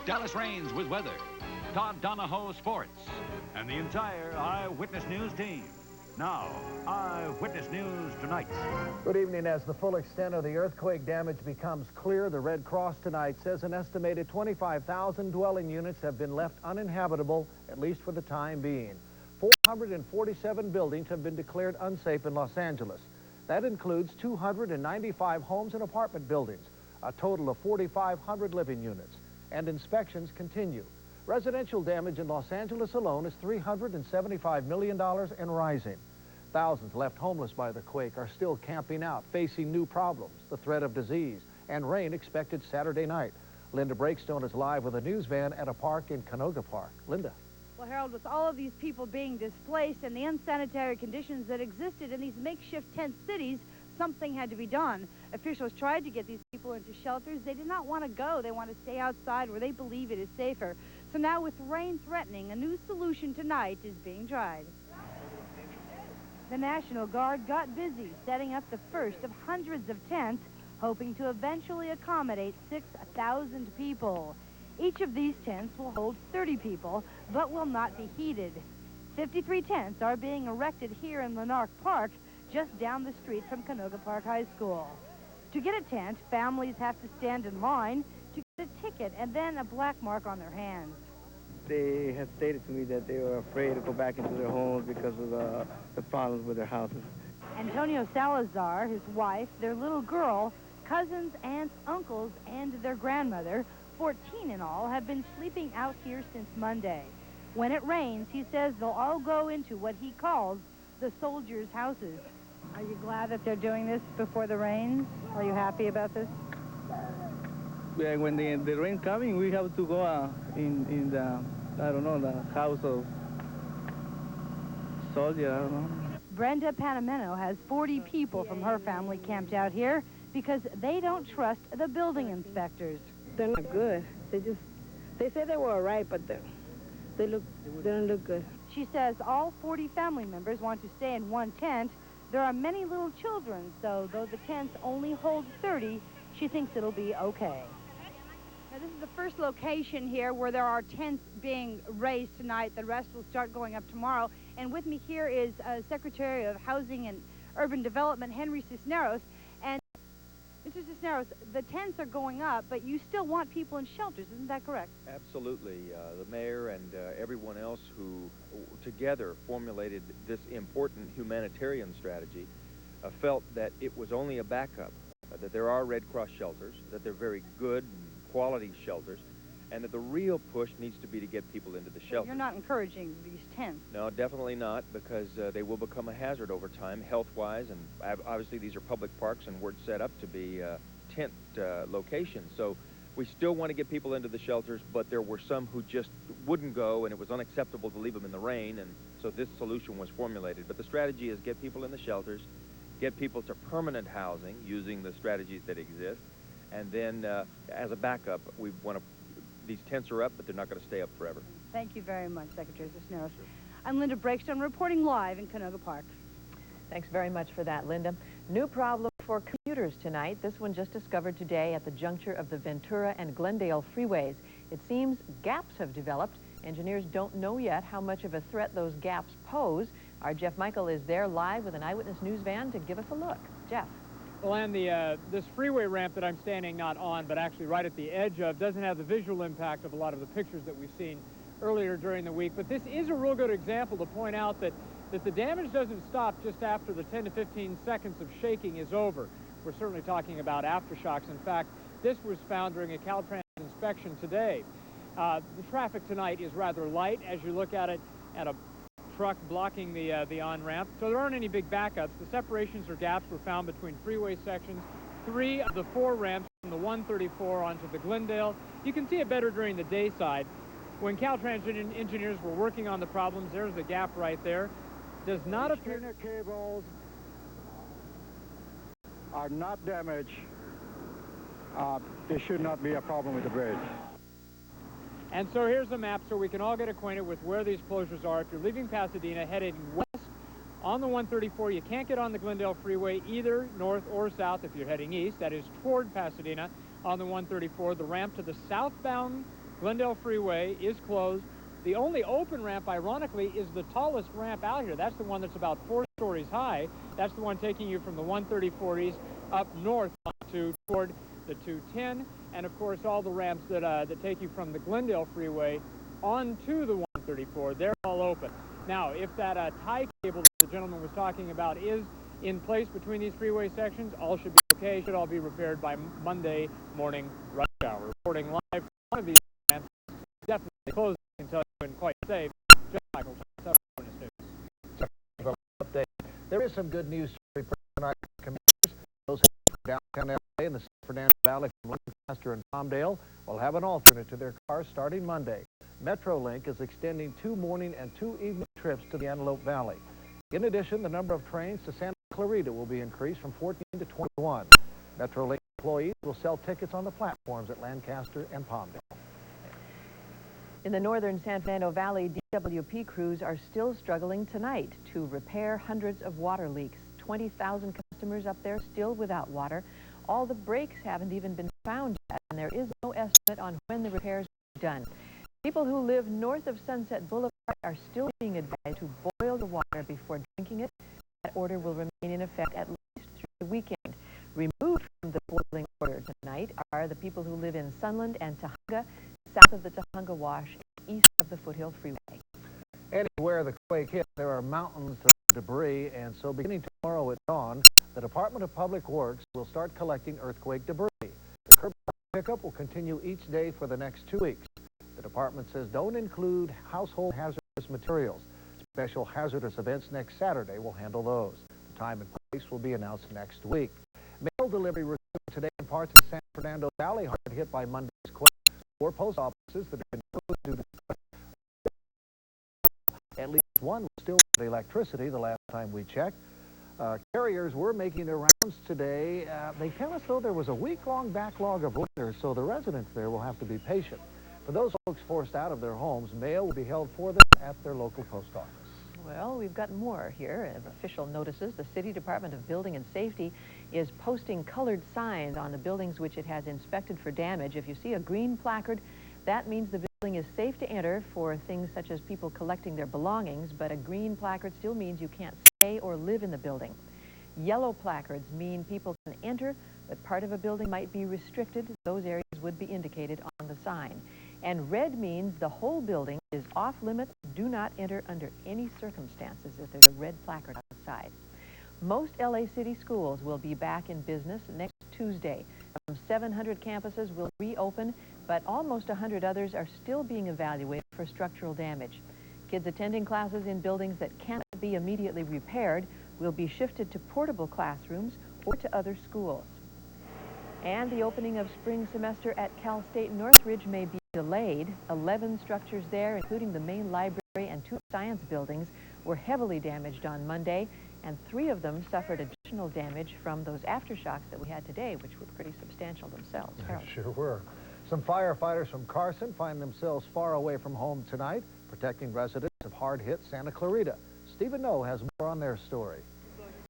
Dallas Raines with weather, Todd Donahoe sports, and the entire Eyewitness News team. Now, Eyewitness News Tonight. Good evening. As the full extent of the earthquake damage becomes clear, the Red Cross tonight says an estimated 25,000 dwelling units have been left uninhabitable, at least for the time being. 447 buildings have been declared unsafe in Los Angeles. That includes 295 homes and apartment buildings, a total of 4,500 living units, and inspections continue. Residential damage in Los Angeles alone is $375 million and rising. Thousands left homeless by the quake are still camping out, facing new problems, the threat of disease, and rain expected Saturday night. Linda BREAKSTONE is live with a news van at a park in Canoga Park. Linda. Well, Harold, with all of these people being displaced and the unsanitary conditions that existed in these makeshift tent cities, something had to be done. Officials tried to get these people into shelters. They did not want to go. They want to stay outside where they believe it is safer. So now with rain threatening, a new solution tonight is being tried. The National Guard got busy setting up the first of hundreds of tents, hoping to eventually accommodate 6,000 people. Each of these tents will hold 30 people, but will not be heated. 53 tents are being erected here in Lanark Park, just down the street from Canoga Park High School. To get a tent, families have to stand in line to get a ticket and then a black mark on their hands. They have stated to me that they were afraid to go back into their homes because of the problems with their houses. Antonio Salazar, his wife, their little girl, cousins, aunts, uncles, and their grandmother, 14 in all, have been sleeping out here since Monday. When it rains, he says they'll all go into what he calls the soldiers' houses. Are you glad that they're doing this before the rains? Are you happy about this? Yeah, when the rain coming, we have to go in the, I don't know, the house of soldier, I don't know. Brenda Panameno has 40 people from her family camped out here because they don't trust the building inspectors. They're not good. They say they were all right, but they don't look good. She says all 40 family members want to stay in one tent. There are many little children, so though the tents only hold 30, she thinks it'll be okay. Now, this is the first location here where there are tents being raised tonight. The rest will start going up tomorrow. And with me here is Secretary of Housing and Urban Development, Henry CISNEROS. And Mr. CISNEROS, the tents are going up, but you still want people in shelters, isn't that correct? Absolutely. The mayor and everyone else who together formulated this important humanitarian strategy felt that it was only a backup, that there are Red Cross shelters, that they're very good and quality shelters, and that the real push needs to be to get people into the shelters. You're not encouraging these tents? No, definitely not, because they will become a hazard over time, health-wise, and obviously these are public parks and weren't set up to be tent locations. So we still want to get people into the shelters, but there were some who just wouldn't go, and it was unacceptable to leave them in the rain, and so this solution was formulated. But the strategy is get people in the shelters, get people to permanent housing using the strategies that exist, and then as a backup, we want to. These tents are up, but they're not going to stay up forever. Thank you very much, Secretary CISNEROS. I'm Linda BREAKSTONE reporting live in Canoga Park. Thanks very much for that, Linda. New problem for commuters tonight. This one just discovered today at the juncture of the Ventura and Glendale freeways. It seems gaps have developed. Engineers don't know yet how much of a threat those gaps pose. Our Jeff Michael is there live with an Eyewitness News van to give us a look. Jeff. Well, and this freeway ramp that I'm standing not on, but actually right at the edge of, doesn't have the visual impact of a lot of the pictures that we've seen earlier during the week. But this is a real good example to point out that the damage doesn't stop just after the 10 to 15 seconds of shaking is over. We're certainly talking about aftershocks. In fact, this was found during a Caltrans inspection today. The traffic tonight is rather light as you look at it at a truck blocking the on-ramp. So there aren't any big backups. The separations or gaps were found between freeway sections. 3 of the 4 ramps from the 134 onto the Glendale. You can see it better during the day side. When Caltrans engineers were working on the problems, there's the gap right there. Does not appear... The cables are not damaged. There should not be a problem with the bridge. And so here's the map so we can all get acquainted with where these closures are. If you're leaving Pasadena heading west on the 134, you can't get on the Glendale Freeway either north or south. If you're heading east, that is toward Pasadena on the 134. The ramp to the southbound Glendale Freeway is closed. The only open ramp, ironically, is the tallest ramp out here. That's the one that's about 4 stories high. That's the one taking you from the 134 East up north toward the 210. And, of course, all the ramps that take you from the Glendale Freeway onto the 134, they're all open. Now, if that tie cable that the gentleman was talking about is in place between these freeway sections, all should be okay. Should all be repaired by Monday morning rush hour. Reporting live from one of these ramps, definitely closed. I can tell you and quite safe. Jeff Michael, Witness News. Update. There is some good news for tonight. Those downtown LA and the San Fernando Valley from Lancaster and Palmdale will have an alternate to their cars starting Monday. Metrolink is extending 2 morning and 2 evening trips to the Antelope Valley. In addition, the number of trains to Santa Clarita will be increased from 14 to 21. Metrolink employees will sell tickets on the platforms at Lancaster and Palmdale. In the northern San Fernando Valley, DWP crews are still struggling tonight to repair hundreds of water leaks. 20,000 customers up there still without water. All the breaks haven't even been found yet, and there is no estimate on when the repairs will be done. People who live north of Sunset Boulevard are still being advised to boil the water before drinking it. That order will remain in effect at least through the weekend. Removed from the boiling order tonight are the people who live in Sunland and Tujunga, south of the Tujunga Wash, and east of the Foothill Freeway. Anywhere the quake hit, there are mountains of debris, and so beginning tomorrow at dawn, the Department of Public Works will start collecting earthquake debris. The curbside pickup will continue each day for the next 2 weeks. The department says don't include household hazardous materials. Special hazardous events next Saturday will handle those. The time and place will be announced next week. Mail delivery resumed today in parts of San Fernando Valley, hard hit by Monday's quake. 4 post offices that have been closed due to at least one was still without electricity the last time we checked. Carriers were making their rounds today. They tell us, though, there was a week-long backlog of letters, so the residents there will have to be patient. For those folks forced out of their homes, mail will be held for them at their local post office. Well, we've got more here of official notices. The City Department of Building and Safety is posting colored signs on the buildings which it has inspected for damage. If you see a green placard, that means the building is safe to enter for things such as people collecting their belongings, but a green placard still means you can't stay or live in the building. Yellow placards mean people can enter, but part of a building might be restricted. Those areas would be indicated on the sign. And red means the whole building is off limits. Do not enter under any circumstances if there's a red placard outside. Most LA City schools will be back in business next Tuesday. Some 700 campuses will reopen, but almost 100 others are still being evaluated for structural damage. Kids attending classes in buildings that cannot be immediately repaired will be shifted to portable classrooms or to other schools. And the opening of spring semester at Cal State Northridge may be delayed. 11 structures there, including the main library and 2 science buildings, were heavily damaged on Monday, and 3 of them suffered additional damage from those aftershocks that we had today, which were pretty substantial themselves. Harold. Sure were. Some firefighters from Carson find themselves far away from home tonight, protecting residents of hard-hit Santa Clarita. Stephen Noe has more on their story.